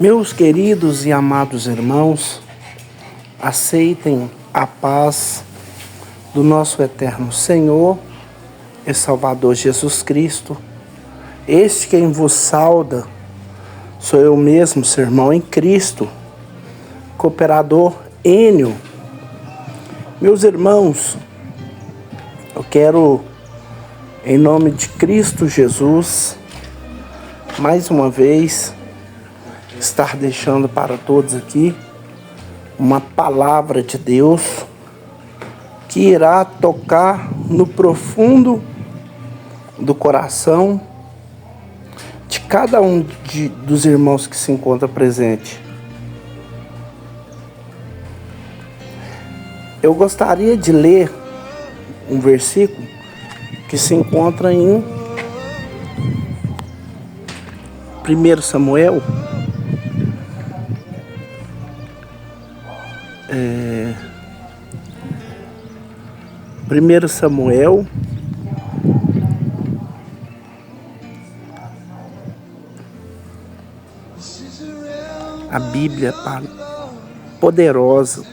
Meus queridos e amados irmãos, aceitem a paz do nosso eterno Senhor e Salvador Jesus Cristo. Este quem vos sauda sou eu mesmo, seu irmão em Cristo, cooperador Enio. Meus irmãos, eu quero, em nome de Cristo Jesus, mais uma vez, estar deixando para todos aqui uma palavra de Deus que irá tocar no profundo do coração de cada um dos irmãos que se encontra presente. Eu gostaria de ler um versículo que se encontra em 1 Samuel, 1 Samuel, a Bíblia poderosa,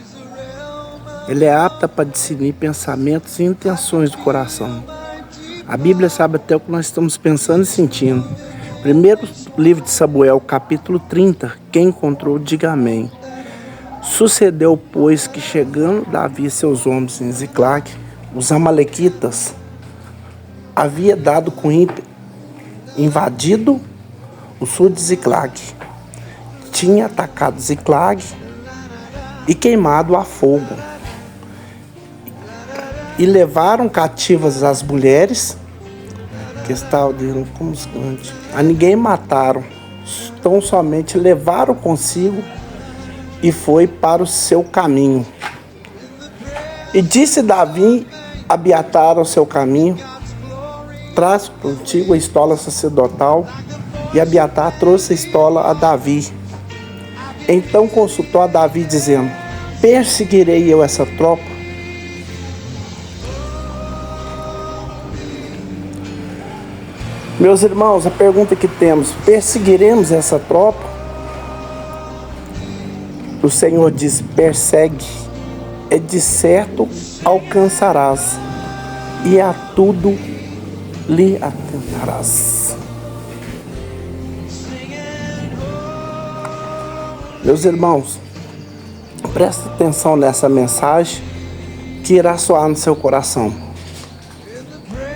ela é apta para discernir pensamentos e intenções do coração. A Bíblia sabe até o que nós estamos pensando e sentindo. Primeiro livro de Samuel, capítulo 30, quem encontrou, diga amém. Sucedeu, pois, que chegando Davi e seus homens em Ziclag, os amalequitas havia dado com ímpeto, invadido o sul de Ziclag, tinha atacado Ziclag e queimado a fogo, e levaram cativas as mulheres que estavam dentro como os grandes. A ninguém mataram, tão somente levaram consigo e foi para o seu caminho. E disse Davi a Abiatar ao seu caminho: traz contigo a estola sacerdotal. E Abiatar trouxe a estola a Davi. Então consultou a Davi, dizendo: perseguirei eu essa tropa? Meus irmãos, a pergunta que temos: perseguiremos essa tropa? O Senhor diz: persegue, e de certo alcançarás, e a tudo lhe atentarás. Meus irmãos, presta atenção nessa mensagem que irá soar no seu coração.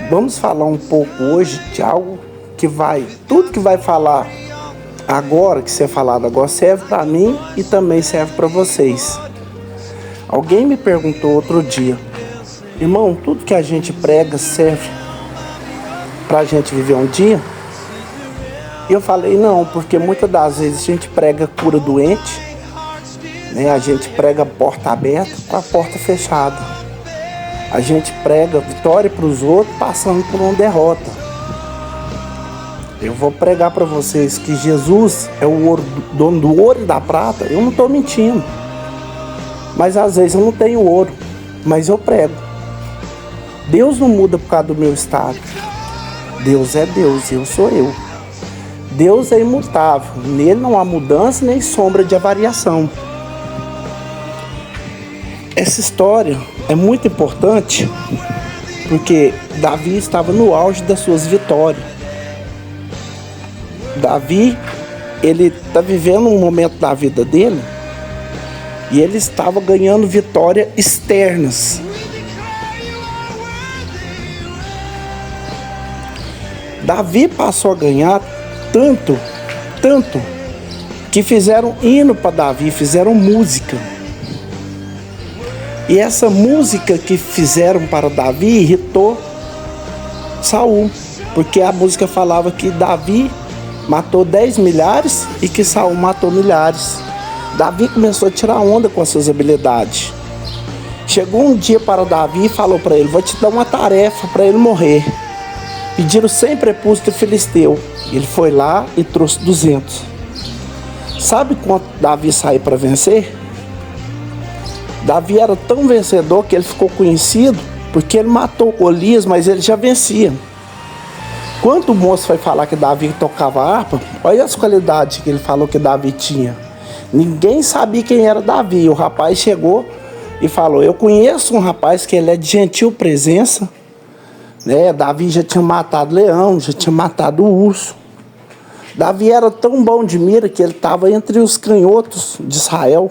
Vamos falar um pouco hoje de algo que tudo que vai falar agora, que ser falado agora, serve para mim e também serve para vocês. Alguém me perguntou outro dia: irmão, tudo que a gente prega serve para a gente viver um dia? E eu falei: não, porque muitas das vezes a gente prega cura doente, né? A gente prega porta aberta com a porta fechada. A gente prega vitória para os outros passando por uma derrota. Eu vou pregar para vocês que Jesus é o dono do ouro e da prata. Eu não estou mentindo. Mas às vezes eu não tenho ouro, mas eu prego. Deus não muda por causa do meu estado. Deus é Deus, eu sou eu. Deus é imutável. Nele não há mudança nem sombra de variação. Essa história é muito importante porque Davi estava no auge das suas vitórias. Davi, ele está vivendo um momento da vida dele e ele estava ganhando vitórias externas. Davi passou a ganhar tanto, que fizeram hino para Davi, fizeram música. E essa música que fizeram para Davi irritou Saul, porque a música falava que Davi matou 10 milhares e que Saul matou milhares. Davi começou a tirar onda com as suas habilidades. Chegou um dia para Davi e falou para ele: vou te dar uma tarefa para ele morrer. Pediram 100 prepúcios filisteu. Ele foi lá e trouxe 200. Sabe quanto Davi saiu para vencer? Davi era tão vencedor que ele ficou conhecido porque ele matou Golias, mas ele já vencia. Quando o moço foi falar que Davi tocava harpa, olha as qualidades que ele falou que Davi tinha. Ninguém sabia quem era Davi. O rapaz chegou e falou: eu conheço um rapaz que ele é de gentil presença, né? Davi já tinha matado leão, já tinha matado urso. Davi era tão bom de mira que ele estava entre os canhotos de Israel.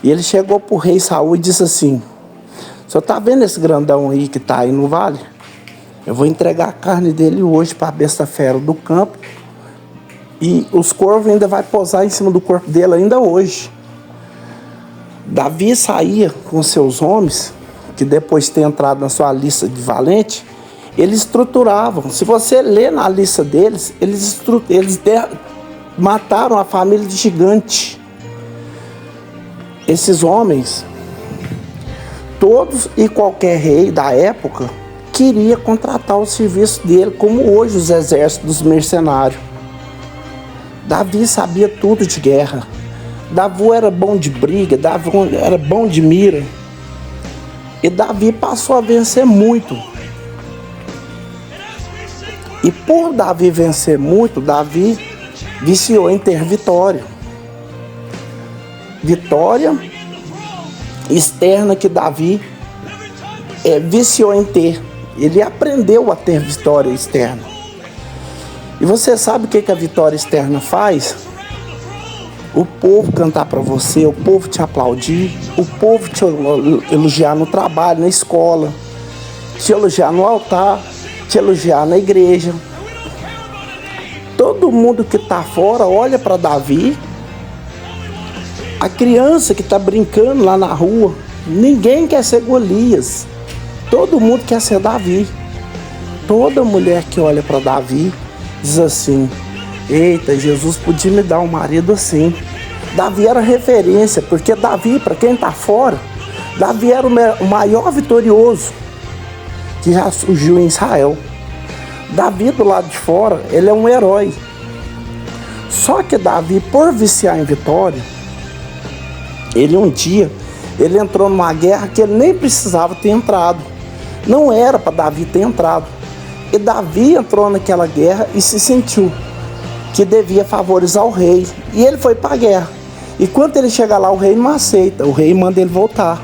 E ele chegou para o rei Saul e disse assim: o senhor está vendo esse grandão aí que está aí no vale? Eu vou entregar a carne dele hoje para a besta fera do campo. E os corvos ainda vão pousar em cima do corpo dele ainda hoje. Davi saía com seus homens, que depois de ter entrado na sua lista de valente, eles estruturavam. Se você ler na lista deles, eles mataram a família de gigante. Esses homens, todos e qualquer rei da época, queria contratar o serviço dele, como hoje os exércitos dos mercenários. Davi sabia tudo de guerra. Davi era bom de briga, Davi era bom de mira. E Davi passou a vencer muito. E por Davi vencer muito, Davi viciou em ter vitória. Vitória externa que Davi viciou em ter. Ele aprendeu a ter vitória externa. E você sabe o que a vitória externa faz? O povo cantar para você, o povo te aplaudir, o povo te elogiar no trabalho, na escola, te elogiar no altar, te elogiar na igreja. Todo mundo que está fora olha para Davi. A criança que está brincando lá na rua, ninguém quer ser Golias. Todo mundo quer ser Davi. Toda mulher que olha para Davi diz assim: eita, Jesus podia me dar um marido assim. Davi era referência, porque Davi, para quem está fora, Davi era o maior vitorioso que já surgiu em Israel. Davi do lado de fora, ele é um herói. Só que Davi, por viciar em vitória, ele entrou numa guerra que ele nem precisava ter entrado. Não era para Davi ter entrado. E Davi entrou naquela guerra e se sentiu que devia favorizar o rei. E ele foi para a guerra. E quando ele chega lá, o rei não aceita. O rei manda ele voltar.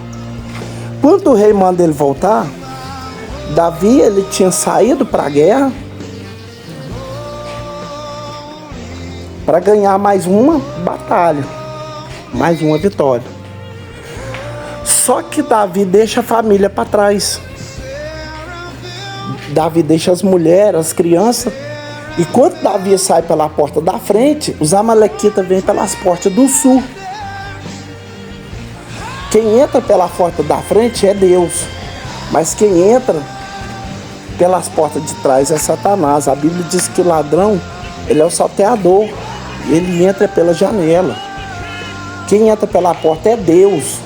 Quando o rei manda ele voltar, Davi, ele tinha saído para a guerra para ganhar mais uma batalha, mais uma vitória. Só que Davi deixa a família para trás. Davi deixa as mulheres, as crianças. E quando Davi sai pela porta da frente, os amalequitas vêm pelas portas do sul. Quem entra pela porta da frente é Deus. Mas quem entra pelas portas de trás é Satanás. A Bíblia diz que o ladrão, ele é o salteador. Ele entra pela janela. Quem entra pela porta é Deus.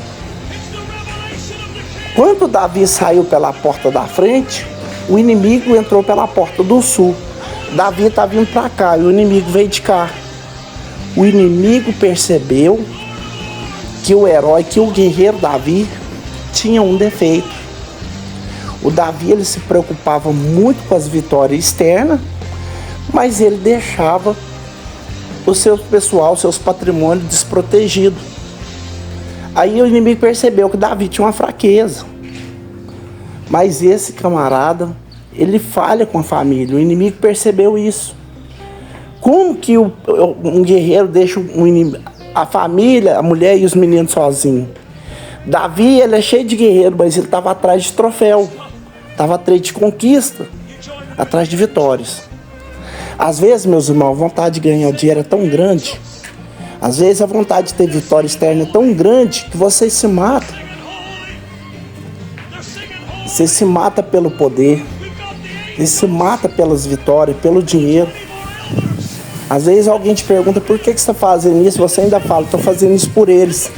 Quando Davi saiu pela porta da frente, o inimigo entrou pela porta do sul. Davi está vindo para cá e o inimigo veio de cá. O inimigo percebeu que o herói, que o guerreiro Davi tinha um defeito. O Davi, ele se preocupava muito com as vitórias externas, mas ele deixava o seu pessoal, seus patrimônios desprotegidos. Aí o inimigo percebeu que Davi tinha uma fraqueza. Mas esse camarada, ele falha com a família. O inimigo percebeu isso. Como que um guerreiro deixa a família, a mulher e os meninos sozinhos? Davi, ele é cheio de guerreiro, mas ele estava atrás de troféu. Estava atrás de conquista, atrás de vitórias. Às vezes, meus irmãos, a vontade de ganhar dinheiro é tão grande. Às vezes a vontade de ter vitória externa é tão grande que você se mata. Você se mata pelo poder. Você se mata pelas vitórias, pelo dinheiro. Às vezes alguém te pergunta: por que você está fazendo isso? Você ainda fala: estou fazendo isso por eles.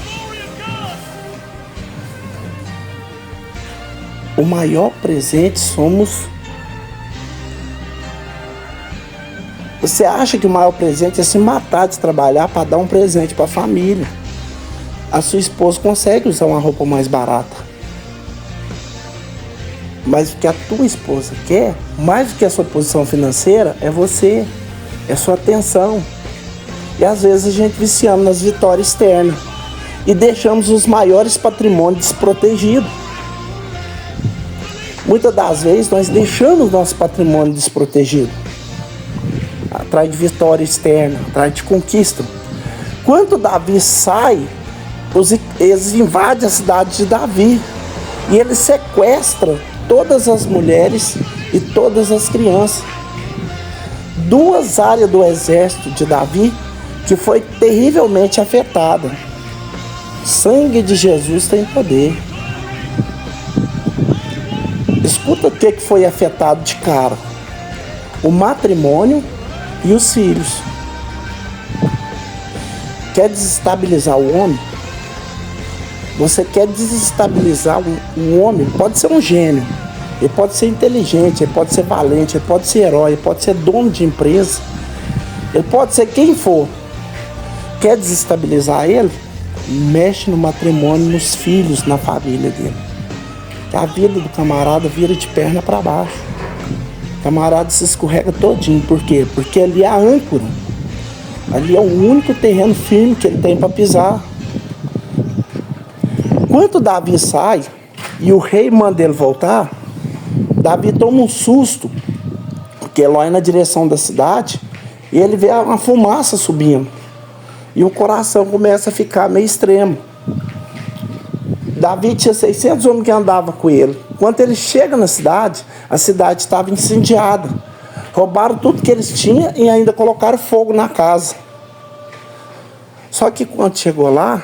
O maior presente somos. Você acha que o maior presente é se matar de trabalhar para dar um presente para a família? A sua esposa consegue usar uma roupa mais barata. Mas o que a tua esposa quer, mais do que a sua posição financeira, é você, é sua atenção. E às vezes a gente viciamos nas vitórias externas e deixamos os maiores patrimônios desprotegidos. Muitas das vezes nós deixamos nosso patrimônio desprotegido, atrás de vitória externa, atrás de conquista. Quando Davi sai, eles invadem a cidade de Davi e ele sequestra todas as mulheres e todas as crianças. Duas áreas do exército de Davi que foi terrivelmente afetada. O sangue de Jesus tem poder. Escuta o que foi afetado de cara: o matrimônio e os filhos. Quer desestabilizar o homem? Você quer desestabilizar um homem? Pode ser um gênio, ele pode ser inteligente, ele pode ser valente, ele pode ser herói, ele pode ser dono de empresa, ele pode ser quem for. Quer desestabilizar ele? Mexe no matrimônio, nos filhos, na família dele. A vida do camarada vira de perna para baixo. O camarada se escorrega todinho. Por quê? Porque ali é a âncora. Ali é o único terreno firme que ele tem para pisar. Quando Davi sai e o rei manda ele voltar, Davi toma um susto, porque Eló é na direção da cidade e ele vê uma fumaça subindo. E o coração começa a ficar meio extremo. Davi tinha 600 homens que andavam com ele. Quando ele chega na cidade, a cidade estava incendiada. Roubaram tudo que eles tinham e ainda colocaram fogo na casa. Só que quando chegou lá,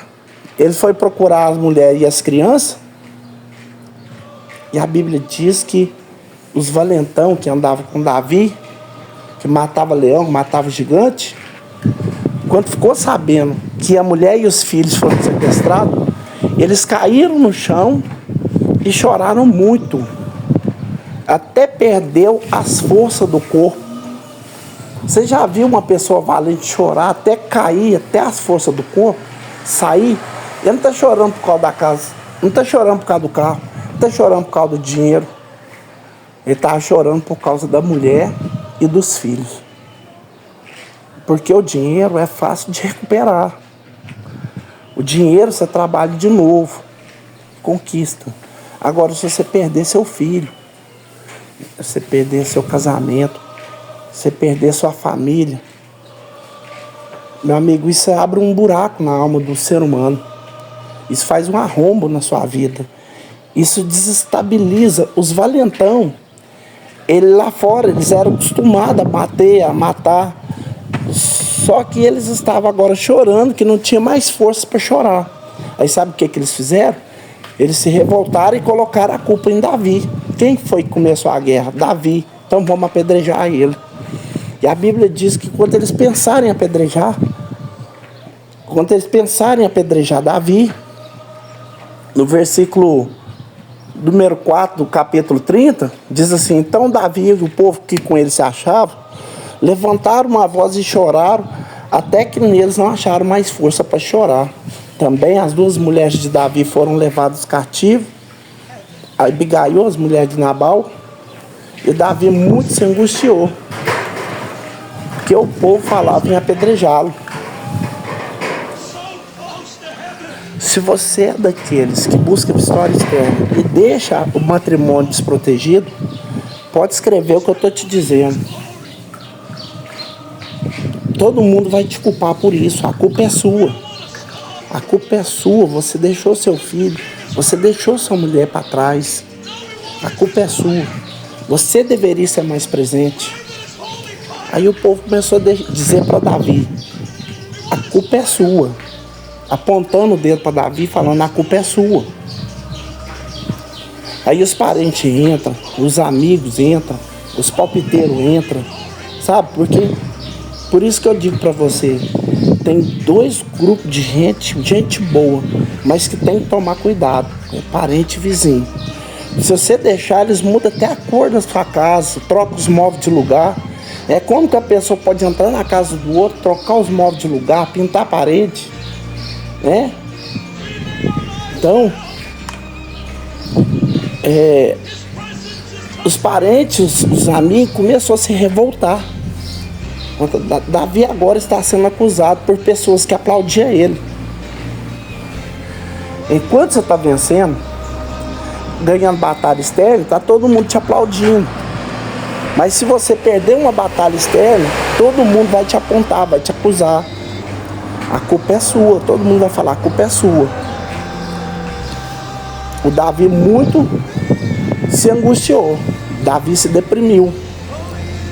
ele foi procurar as mulheres e as crianças. E a Bíblia diz que os valentão que andavam com Davi, que matava leão, matava gigante, quando ficou sabendo que a mulher e os filhos foram sequestrados, eles caíram no chão e choraram muito. Até perdeu as forças do corpo. Você já viu uma pessoa valente chorar até cair, até as forças do corpo sair? Ele não está chorando por causa da casa, não está chorando por causa do carro, não está chorando por causa do dinheiro. Ele estava chorando por causa da mulher e dos filhos. Porque o dinheiro é fácil de recuperar. O dinheiro você trabalha de novo, conquista. Agora, se você perder seu filho, você perder seu casamento, você perder sua família, meu amigo, isso abre um buraco na alma do ser humano. Isso faz um arrombo na sua vida. Isso desestabiliza os valentão. Ele lá fora, eles eram acostumados a bater, a matar. Só que eles estavam agora chorando, que não tinha mais força para chorar. Aí sabe o que eles fizeram? Eles se revoltaram e colocaram a culpa em Davi. Quem foi que começou a guerra? Davi. Então vamos apedrejar ele. E a Bíblia diz que quando eles pensarem em apedrejar Davi, no versículo número 4 do capítulo 30, diz assim: então Davi e o povo que com ele se achava levantaram uma voz e choraram, até que neles não acharam mais força para chorar. Também as duas mulheres de Davi foram levadas cativos, Abigail, as mulheres de Nabal, e Davi muito se angustiou, porque o povo falava em apedrejá-lo. Se você é daqueles que busca vitória externa e deixa o matrimônio desprotegido, pode escrever o que eu estou te dizendo. Todo mundo vai te culpar por isso. A culpa é sua. A culpa é sua. Você deixou seu filho, você deixou sua mulher para trás. A culpa é sua. Você deveria ser mais presente. Aí o povo começou a dizer para Davi: a culpa é sua. Apontando o dedo para Davi, falando: a culpa é sua. Aí os parentes entram, os amigos entram, os palpiteiros entram. Sabe por quê? Por isso que eu digo para você, tem dois grupos de gente boa, mas que tem que tomar cuidado, é parente e vizinho. Se você deixar, eles mudam até a cor da sua casa, trocam os móveis de lugar. É como que a pessoa pode entrar na casa do outro, trocar os móveis de lugar, pintar a parede, né? Então, Os parentes, os amigos, começaram a se revoltar. Davi agora está sendo acusado por pessoas que aplaudiam ele. Enquanto você está vencendo, ganhando batalha externa, está todo mundo te aplaudindo. Mas se você perder uma batalha externa, todo mundo vai te apontar, vai te acusar. A culpa é sua, todo mundo vai falar, a culpa é sua. O Davi muito se angustiou, Davi se deprimiu.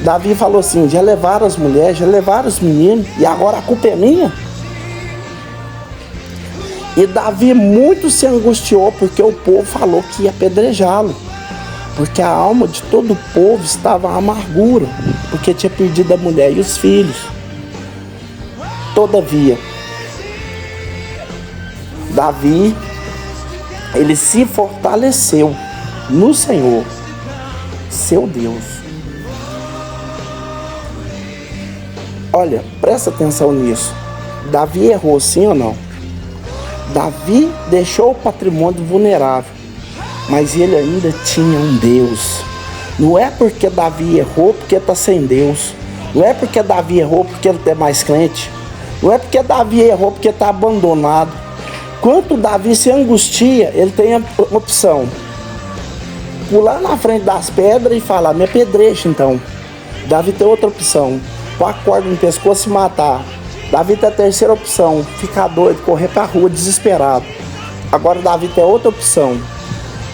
Davi falou assim, já levaram as mulheres, já levaram os meninos, e agora a culpa é minha? E Davi muito se angustiou porque o povo falou que ia apedrejá-lo. Porque a alma de todo o povo estava à amargura, porque tinha perdido a mulher e os filhos. Todavia, Davi, ele se fortaleceu no Senhor, seu Deus. Olha, presta atenção nisso. Davi errou, sim ou não? Davi deixou o patrimônio vulnerável, mas ele ainda tinha um Deus. Não é porque Davi errou porque está sem Deus. Não é porque Davi errou porque ele não é mais crente. Não é porque Davi errou porque está abandonado. Quando Davi se angustia, ele tem a opção: pular na frente das pedras e falar, me apedreja então. Davi tem outra opção: pôr a corda no pescoço e matar. Davi tem a terceira opção: ficar doido, correr para a rua desesperado. Agora Davi tem outra opção: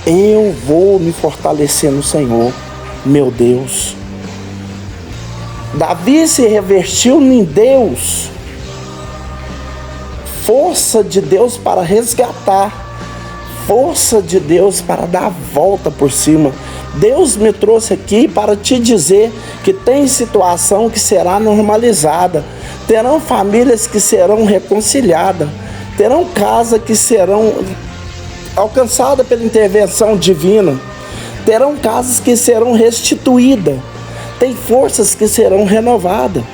eu vou me fortalecer no Senhor, meu Deus. Davi se revestiu em Deus, força de Deus para resgatar, força de Deus para dar a volta por cima. Deus me trouxe aqui para te dizer que tem situação que será normalizada, terão famílias que serão reconciliadas, terão casas que serão alcançadas pela intervenção divina, terão casas que serão restituídas, tem forças que serão renovadas.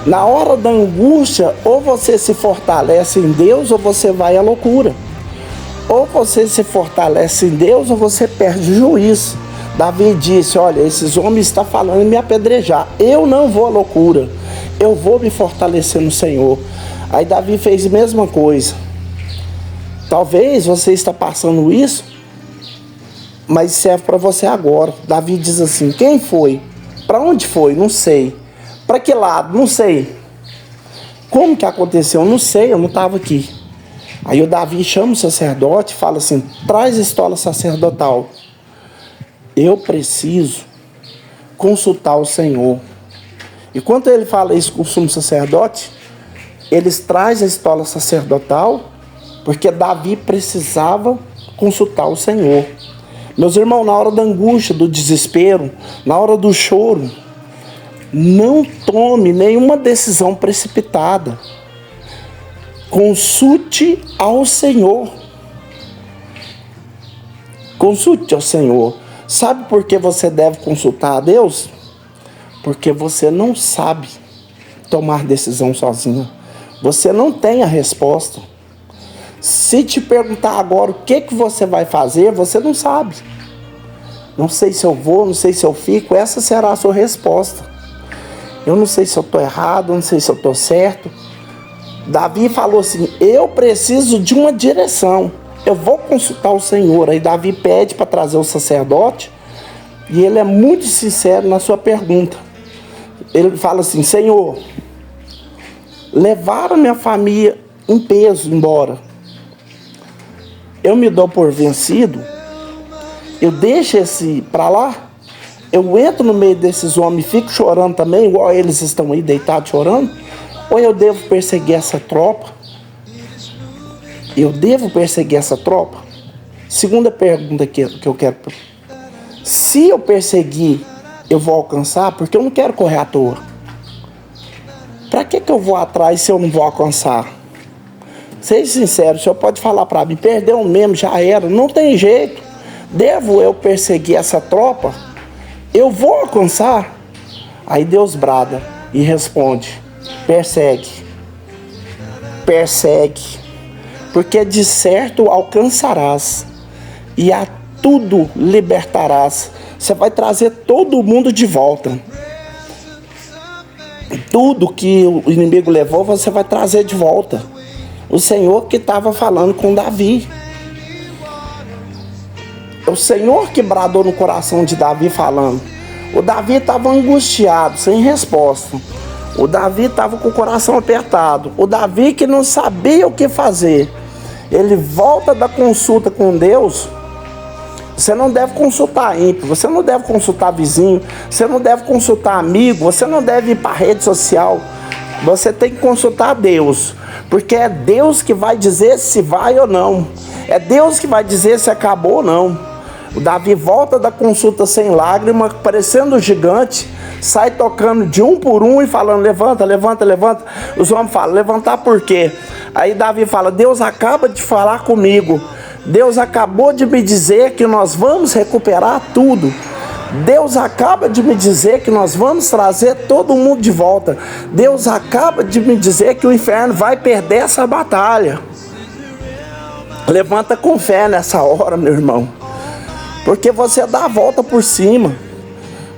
Na hora da angústia, ou você se fortalece em Deus ou você vai à loucura. Ou você se fortalece em Deus ou você perde o juízo. Davi disse, olha, esses homens estão falando em me apedrejar, eu não vou à loucura, eu vou me fortalecer no Senhor. Aí Davi fez a mesma coisa. Talvez você está passando isso, mas serve para você agora. Davi diz assim, quem foi? Para onde foi? Não sei. Para que lado? Não sei. Como que aconteceu? Não sei, eu não estava aqui. Aí o Davi chama o sacerdote e fala assim, traz a estola sacerdotal. Eu preciso consultar o Senhor. E quando ele fala isso com o sumo sacerdote, eles trazem a estola sacerdotal, porque Davi precisava consultar o Senhor. Meus irmãos, na hora da angústia, do desespero, na hora do choro, não tome nenhuma decisão precipitada. Consulte ao Senhor. Consulte ao Senhor. Sabe por que você deve consultar a Deus? Porque você não sabe tomar decisão sozinho. Você não tem a resposta. Se te perguntar agora o que você vai fazer, você não sabe. Não sei se eu vou, não sei se eu fico. Essa será a sua resposta. Eu não sei se eu estou errado, não sei se eu estou certo. Davi falou assim, eu preciso de uma direção. Eu vou consultar o Senhor. Aí Davi pede para trazer o sacerdote. E ele é muito sincero na sua pergunta. Ele fala assim, Senhor, levaram minha família em peso embora. Eu me dou por vencido? Eu deixo esse para lá? Eu entro no meio desses homens e fico chorando também, igual eles estão aí deitados chorando? Ou eu devo perseguir essa tropa? Eu devo perseguir essa tropa? Segunda pergunta que eu quero. Se eu perseguir, eu vou alcançar? Porque eu não quero correr à toa. Para que eu vou atrás se eu não vou alcançar? Seja sincero, o senhor pode falar para mim, perdeu mesmo, já era, não tem jeito. Devo eu perseguir essa tropa? Eu vou alcançar? Aí Deus brada e responde, persegue. Persegue. Porque de certo alcançarás. E a tudo libertarás. Você vai trazer todo mundo de volta. Tudo que o inimigo levou, você vai trazer de volta. O Senhor que estava falando com Davi. O Senhor que bradou no coração de Davi falando. O Davi estava angustiado, sem resposta. O Davi estava com o coração apertado. O Davi que não sabia o que fazer. Ele volta da consulta com Deus. Você não deve consultar ímpio, você não deve consultar vizinho, você não deve consultar amigo, você não deve ir para a rede social. Você tem que consultar Deus, porque é Deus que vai dizer se vai ou não. É Deus que vai dizer se acabou ou não. O Davi volta da consulta sem lágrima, parecendo um gigante, sai tocando de um por um e falando: levanta, levanta, levanta. Os homens falam: levantar por quê? Aí Davi fala: Deus acaba de falar comigo. Deus acabou de me dizer que nós vamos recuperar tudo. Deus acaba de me dizer que nós vamos trazer todo mundo de volta. Deus acaba de me dizer que o inferno vai perder essa batalha. Levanta com fé nessa hora, meu irmão. Porque você dá a volta por cima.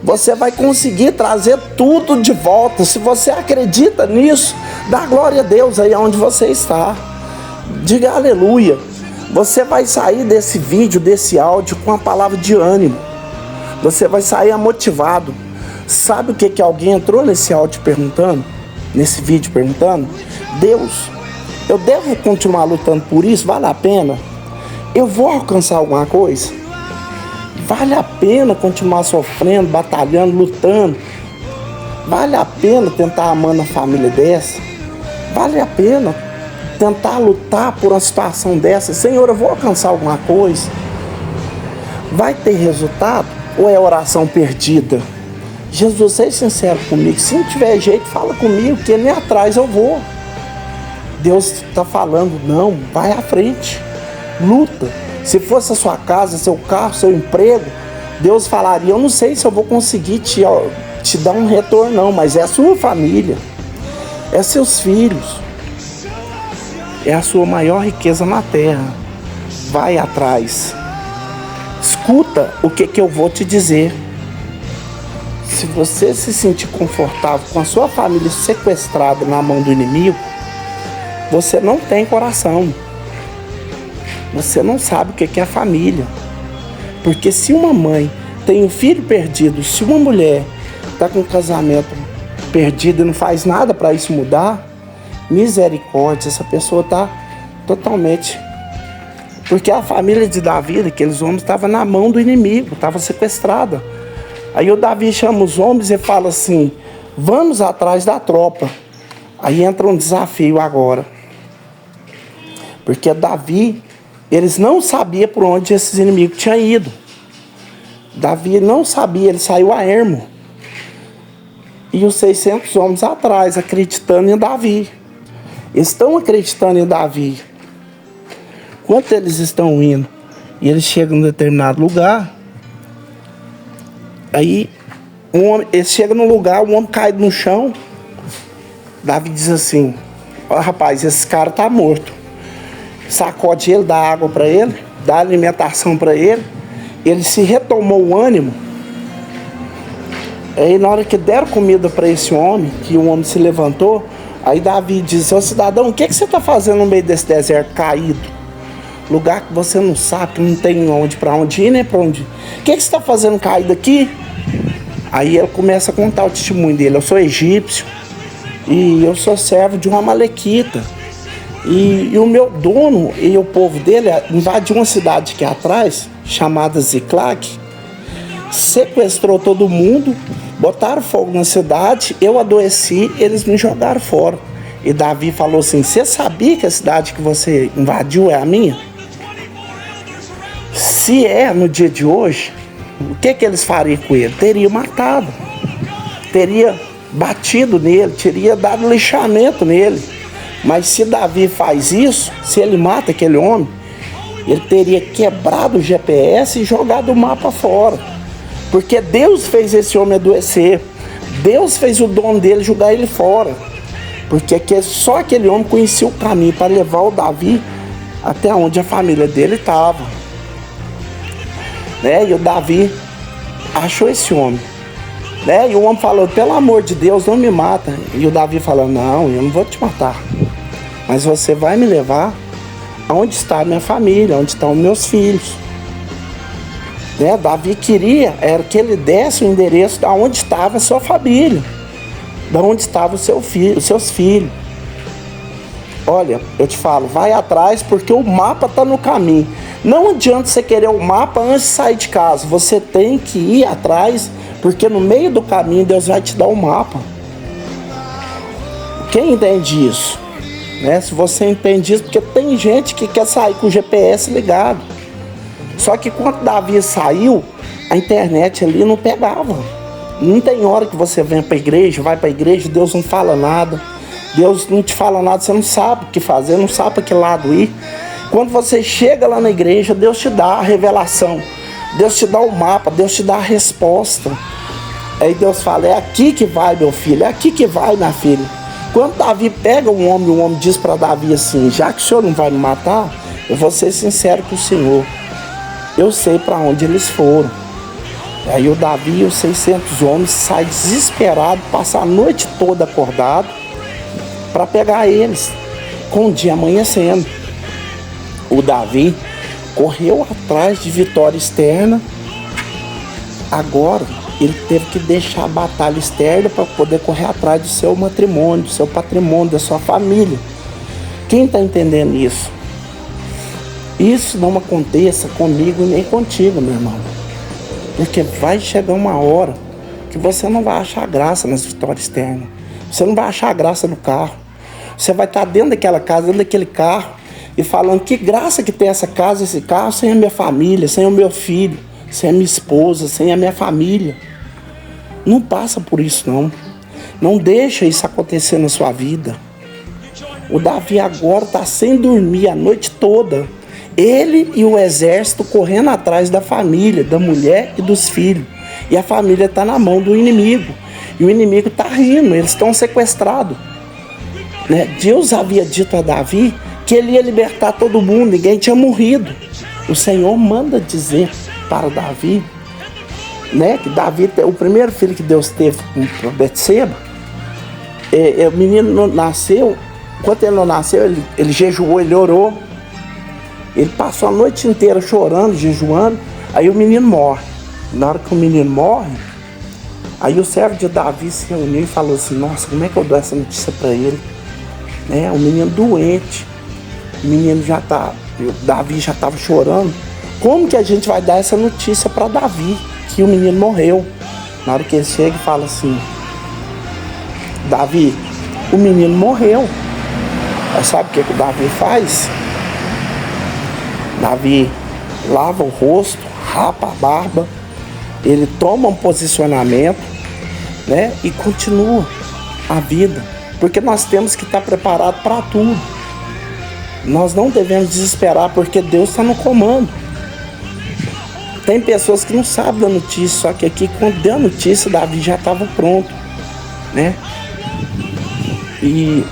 Você vai conseguir trazer tudo de volta. Se você acredita nisso, dá glória a Deus aí onde você está. Diga aleluia. Você vai sair desse vídeo, desse áudio, com a palavra de ânimo. Você vai sair motivado. Sabe o que alguém entrou nesse áudio perguntando? Nesse vídeo perguntando? Deus, eu devo continuar lutando por isso? Vale a pena? Eu vou alcançar alguma coisa? Vale a pena continuar sofrendo, batalhando, lutando? Vale a pena tentar amar uma família dessa? Vale a pena tentar lutar por uma situação dessa? Senhor, eu vou alcançar alguma coisa? Vai ter resultado? Ou é oração perdida? Jesus, seja sincero comigo. Se não tiver jeito, fala comigo, que nem atrás eu vou. Deus está falando: não, vai à frente, luta. Se fosse a sua casa, seu carro, seu emprego, Deus falaria: eu não sei se eu vou conseguir te dar um retorno não, mas é a sua família, é seus filhos, é a sua maior riqueza na terra. Vai atrás. Escuta o que eu vou te dizer. Se você se sentir confortável com a sua família sequestrada na mão do inimigo, você não tem coração. Você não sabe o que é a família. Porque se uma mãe tem um filho perdido, se uma mulher está com um casamento perdido e não faz nada para isso mudar, misericórdia, essa pessoa está totalmente... Porque a família de Davi, aqueles homens, estava na mão do inimigo, estava sequestrada. Aí o Davi chama os homens e fala assim: vamos atrás da tropa. Aí entra um desafio agora. Porque Davi, eles não sabiam por onde esses inimigos tinham ido. Davi não sabia, ele saiu a ermo. E os 600 homens atrás, acreditando em Davi. Estão acreditando em Davi. Quando eles estão indo e eles chegam em um determinado lugar, aí eles chegam num lugar, o homem cai no chão. Davi diz assim: ó, rapaz, esse cara tá morto. Sacode ele, dá água para ele, dá alimentação para ele. Ele se retomou o ânimo. Aí na hora que deram comida para esse homem, que o homem se levantou, aí Davi diz: ô cidadão, o que você está fazendo no meio desse deserto caído? Lugar que você não sabe, que não tem para onde ir, nem para onde ir. O que você está fazendo caído aqui? Aí ele começa a contar o testemunho dele: eu sou egípcio e eu sou servo de uma amalequita. E o meu dono e o povo dele invadiu uma cidade aqui atrás, chamada Ziclag, sequestrou todo mundo, botaram fogo na cidade, eu adoeci, eles me jogaram fora. E Davi falou assim: você sabia que a cidade que você invadiu é a minha? Se é no dia de hoje, o que eles fariam com ele? Teria matado, teria batido nele, teria dado lixamento nele. Mas se Davi faz isso, se ele mata aquele homem, ele teria quebrado o GPS e jogado o mapa fora. Porque Deus fez esse homem adoecer. Deus fez o dono dele jogar ele fora. Porque só aquele homem conhecia o caminho para levar o Davi até onde a família dele estava. né? E o Davi achou esse homem, né? E o homem falou: pelo amor de Deus, não me mata. E o Davi falou: não, eu não vou te matar, mas você vai me levar aonde está a minha família, onde estão meus filhos, né? Davi queria era que ele desse o endereço de onde estava a sua família, de onde estavam os seus filhos. Olha, eu te falo, vai atrás, porque o mapa está no caminho. Não adianta você querer o mapa antes de sair de casa. Você tem que ir atrás, porque no meio do caminho Deus vai te dar o mapa. Quem entende isso? Né? Se você entende isso, porque tem gente que quer sair com o GPS ligado. Só que quando Davi saiu, a internet ali não pegava. Não tem hora que você vem para a igreja, vai para a igreja, Deus não fala nada. Deus não te fala nada, você não sabe o que fazer, não sabe para que lado ir. Quando você chega lá na igreja, Deus te dá a revelação, Deus te dá o mapa, Deus te dá a resposta. Aí Deus fala: é aqui que vai, meu filho, é aqui que vai, minha filha. Quando Davi pega o homem diz para Davi assim: já que o senhor não vai me matar, eu vou ser sincero com o senhor, eu sei para onde eles foram. Aí o Davi e os 600 homens saem desesperados, passam a noite toda acordado para pegar eles, com o dia amanhecendo. O Davi correu atrás de vitória externa. Agora ele teve que deixar a batalha externa para poder correr atrás do seu matrimônio, do seu patrimônio, da sua família. Quem está entendendo isso? Isso não aconteça comigo nem contigo, meu irmão, porque vai chegar uma hora que você não vai achar graça nas vitórias externas. Você não vai achar graça no carro. Você vai estar dentro daquela casa, dentro daquele carro, e falando: que graça que tem essa casa, esse carro, sem a minha família, sem o meu filho, sem a minha esposa, sem a minha família. Não passa por isso, não. Não deixa isso acontecer na sua vida. O Davi agora está sem dormir a noite toda. Ele e o exército correndo atrás da família, da mulher e dos filhos. E a família está na mão do inimigo. E o inimigo está rindo, eles estão sequestrados. Né? Deus havia dito a Davi que ele ia libertar todo mundo, ninguém tinha morrido. O Senhor manda dizer para Davi, né, que Davi, o primeiro filho que Deus teve com Betseba, o menino não nasceu. Enquanto ele não nasceu, ele jejuou, ele orou, ele passou a noite inteira chorando, jejuando. Aí o menino morre. Na hora que o menino morre, aí o servo de Davi se reuniu e falou assim: nossa, como é que eu dou essa notícia para ele? Né? O menino doente, o menino já tá, o Davi já estava chorando. Como que a gente vai dar essa notícia para Davi, que o menino morreu? Na hora que ele chega e fala assim: Davi, o menino morreu. Aí sabe o que o Davi faz? Davi lava o rosto, rapa a barba, ele toma um posicionamento, né, e continua a vida. Porque nós temos que estar preparados para tudo. Nós não devemos desesperar, porque Deus está no comando. Tem pessoas que não sabem da notícia, só que aqui, quando deu a notícia, Davi já estava pronto, né? E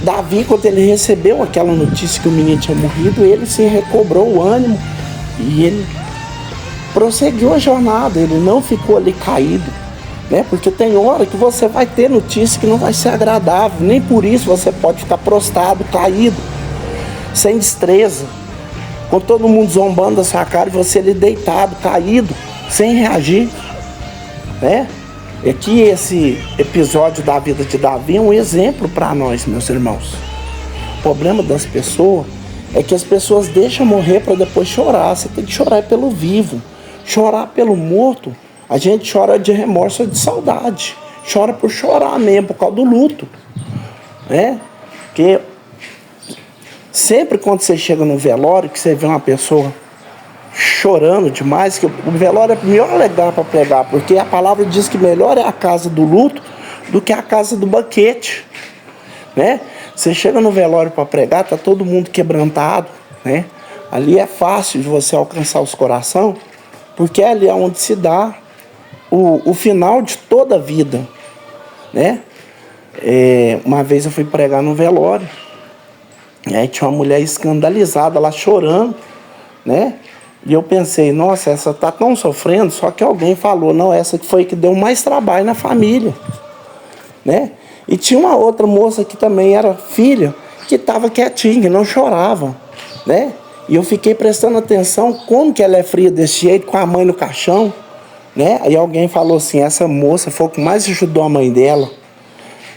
Davi, quando ele recebeu aquela notícia que o menino tinha morrido, ele se recobrou o ânimo e ele prosseguiu a jornada. Ele não ficou ali caído, né? Porque tem hora que você vai ter notícia que não vai ser agradável. Nem por isso você pode ficar prostrado, caído, sem destreza, com todo mundo zombando da sua cara e você ali deitado, caído, sem reagir, né? É que esse episódio da vida de Davi é um exemplo para nós, meus irmãos. O problema das pessoas é que as pessoas deixam morrer para depois chorar. Você tem que chorar pelo vivo. Chorar pelo morto, a gente chora de remorso ou de saudade. Chora por chorar mesmo, por causa do luto, né? Porque sempre quando você chega no velório, que você vê uma pessoa chorando demais, que o velório é o melhor lugar para pregar, porque a palavra diz que melhor é a casa do luto do que a casa do banquete, né? Você chega no velório para pregar, tá todo mundo quebrantado, né? Ali é fácil de você alcançar os corações, porque ali é onde se dá o final de toda a vida, né? Uma vez eu fui pregar no velório, aí tinha uma mulher escandalizada lá chorando, né? E eu pensei, nossa, essa tá tão sofrendo, só que alguém falou, não, essa que foi que deu mais trabalho na família, né? E tinha uma outra moça que também era filha, que estava quietinha, que não chorava, né? E eu fiquei prestando atenção como que ela é fria desse jeito, com a mãe no caixão, né? Aí alguém falou assim, essa moça foi o que mais ajudou a mãe dela,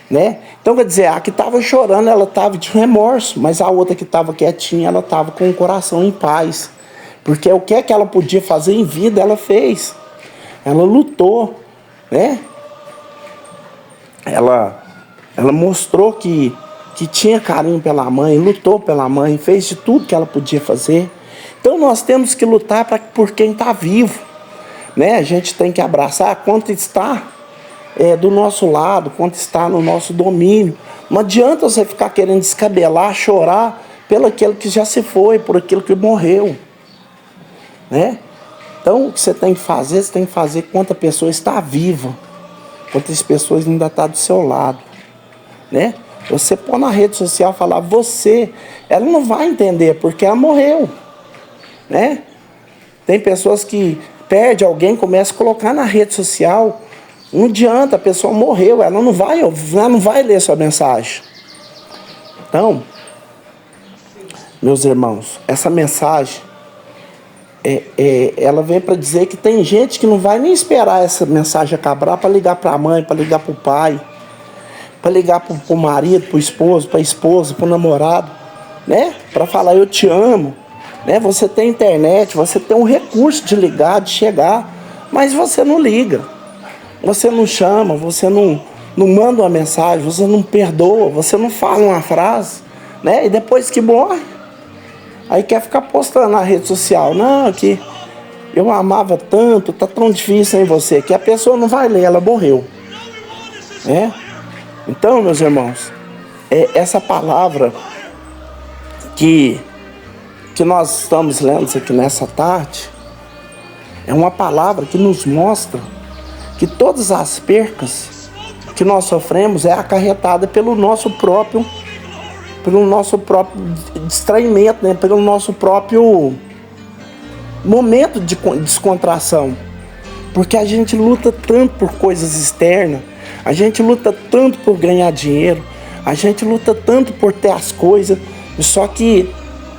né? Então, quer dizer, a que estava chorando, ela estava de remorso, mas a outra que estava quietinha, ela estava com o coração em paz. Porque o que é que ela podia fazer em vida, ela fez. Ela lutou, né? Ela mostrou que tinha carinho pela mãe, lutou pela mãe, fez de tudo que ela podia fazer. Então nós temos que lutar por quem está vivo, né? A gente tem que abraçar quanto está do nosso lado, quanto está no nosso domínio. Não adianta você ficar querendo descabelar, chorar pelo aquele que já se foi, por aquilo que morreu, né? Então o que você tem que fazer quando a pessoa está viva, quantas pessoas ainda estão do seu lado, né? Você pôr na rede social falar você, ela não vai entender porque ela morreu, né? Tem pessoas que perde alguém, começa a colocar na rede social, não adianta, a pessoa morreu, ela não vai ler sua mensagem. Então, meus irmãos, essa mensagem ela vem para dizer que tem gente que não vai nem esperar essa mensagem acabar para ligar para a mãe, para ligar para o pai, para ligar para o marido, para o esposo, para a esposa, para o namorado, né? Para falar eu te amo, né? Você tem internet, você tem um recurso de ligar, de chegar, mas você não liga, você não chama, você não manda uma mensagem, você não perdoa, você não fala uma frase, né? E depois que morre, aí quer ficar postando na rede social, não, que eu amava tanto, tá tão difícil em você, que a pessoa não vai ler, ela morreu, né? Então, meus irmãos, essa palavra que nós estamos lendo aqui nessa tarde, é uma palavra que nos mostra que todas as percas que nós sofremos é acarretada pelo nosso próprio distraimento, né? Pelo nosso próprio momento de descontração. Porque a gente luta tanto por coisas externas, a gente luta tanto por ganhar dinheiro, a gente luta tanto por ter as coisas, só que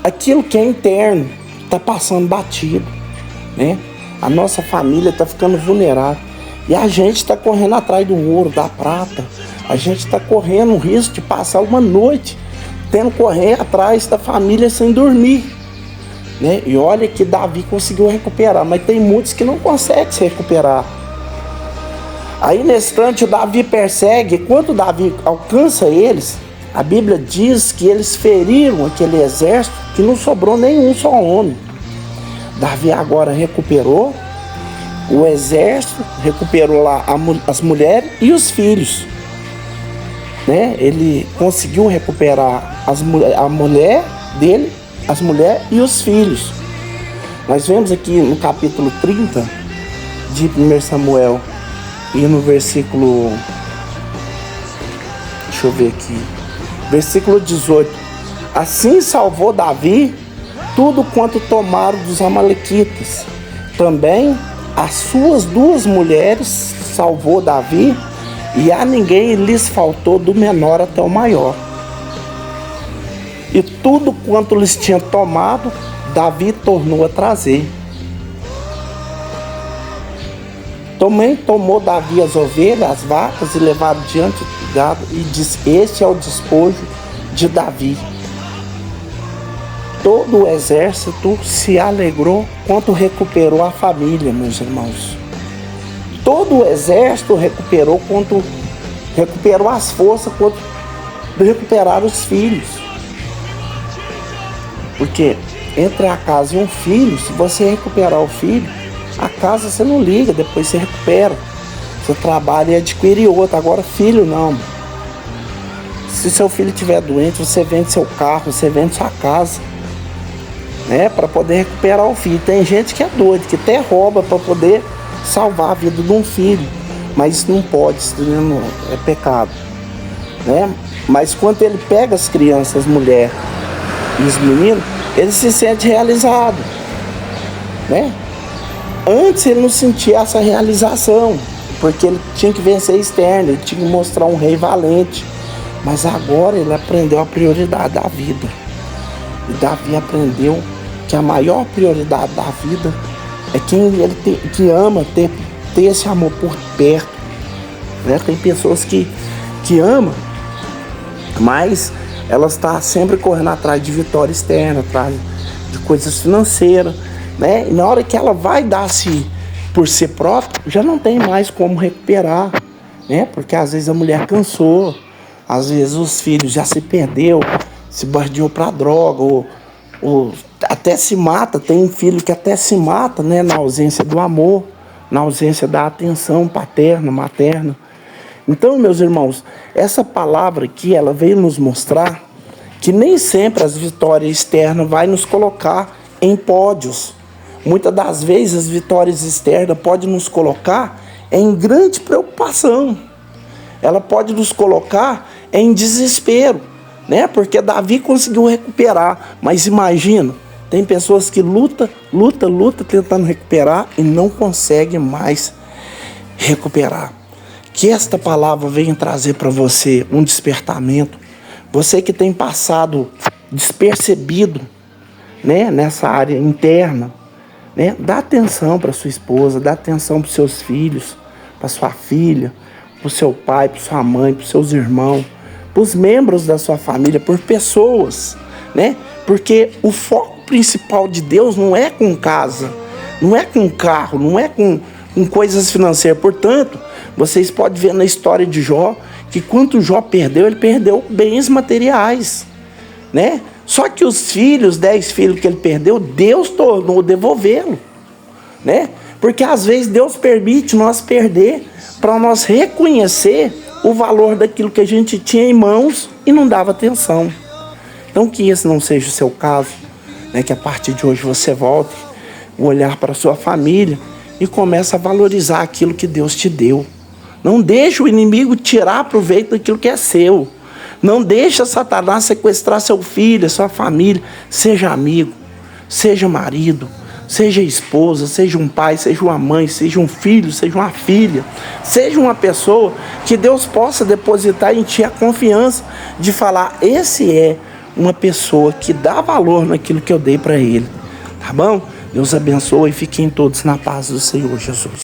aquilo que é interno está passando batido, né? A nossa família está ficando vulnerável e a gente está correndo atrás do ouro, da prata, a gente está correndo o risco de passar uma noite tendo que correr atrás da família sem dormir, né? E olha que Davi conseguiu recuperar, mas tem muitos que não conseguem se recuperar. Aí nesse instante o Davi persegue, quando Davi alcança eles, a Bíblia diz que eles feriram aquele exército, que não sobrou nenhum só homem. Davi agora recuperou o exército, recuperou lá as mulheres e os filhos, né? Ele conseguiu recuperar a mulher dele, as mulheres e os filhos. Nós vemos aqui no capítulo 30 de 1 Samuel e no versículo, deixa eu ver aqui, versículo 18: assim salvou Davi tudo quanto tomaram dos amalequitas, também as suas 2 mulheres salvou Davi, e a ninguém lhes faltou do menor até o maior. E tudo quanto lhes tinha tomado, Davi tornou a trazer. Também tomou Davi as ovelhas, as vacas, e levaram diante do gado, e disse: este é o despojo de Davi. Todo o exército se alegrou quanto recuperou a família, meus irmãos. Todo o exército recuperou quanto recuperou as forças, quanto recuperaram os filhos. Porque entre a casa e um filho, se você recuperar o filho, a casa você não liga, depois você recupera. Você trabalha e adquire outro. Agora filho não. Se seu filho estiver doente, você vende seu carro, você vende sua casa, né, para poder recuperar o filho. Tem gente que é doido, que até rouba para poder salvar a vida de um filho, mas isso não pode, isso não é pecado, né? Mas quando ele pega as crianças, as mulheres e os meninos, ele se sente realizado, né? Antes ele não sentia essa realização, porque ele tinha que vencer externo, ele tinha que mostrar um rei valente. Mas agora ele aprendeu a prioridade da vida. E Davi aprendeu que a maior prioridade da vida é quem ele que ama ter esse amor por perto, né? Tem pessoas que amam, mas elas estão sempre correndo atrás de vitória externa, atrás de coisas financeiras, né? E na hora que ela vai dar-se por si própria, já não tem mais como recuperar, né? Porque às vezes a mulher cansou, às vezes os filhos já se perdeu, se bardeou para droga, ou até se mata. Tem filho que até se mata, né? Na ausência do amor, na ausência da atenção paterna, materna. Então, meus irmãos, essa palavra aqui, ela veio nos mostrar que nem sempre as vitórias externas vai nos colocar em pódios. Muitas das vezes as vitórias externas podem nos colocar em grande preocupação. Ela pode nos colocar em desespero, né? Porque Davi conseguiu recuperar, mas imagina, tem pessoas que lutam tentando recuperar e não conseguem mais recuperar. Que esta palavra venha trazer para você um despertamento. Você que tem passado despercebido, né, nessa área interna, né? Dá atenção para sua esposa, dá atenção para os seus filhos, para sua filha, para o seu pai, para sua mãe, para os seus irmãos, para os membros da sua família, por pessoas, né? Porque o foco principal de Deus não é com casa, não é com carro, não é com coisas financeiras. Portanto, vocês podem ver na história de Jó que quando Jó perdeu, ele perdeu bens materiais, né? Só que os 10 filhos que ele perdeu, Deus tornou devolvê-lo, né? Porque às vezes Deus permite nós perder para nós reconhecer o valor daquilo que a gente tinha em mãos e não dava atenção. Então que esse não seja o seu caso, né? Que a partir de hoje você volte o olhar para a sua família e comece a valorizar aquilo que Deus te deu. Não deixe o inimigo tirar proveito daquilo que é seu. Não deixe Satanás sequestrar seu filho, sua família. Seja amigo, seja marido, seja esposa, seja um pai, seja uma mãe, seja um filho, seja uma filha. Seja uma pessoa que Deus possa depositar em ti a confiança de falar: esse é uma pessoa que dá valor naquilo que eu dei para ele. Tá bom? Deus abençoe e fiquem todos na paz do Senhor Jesus.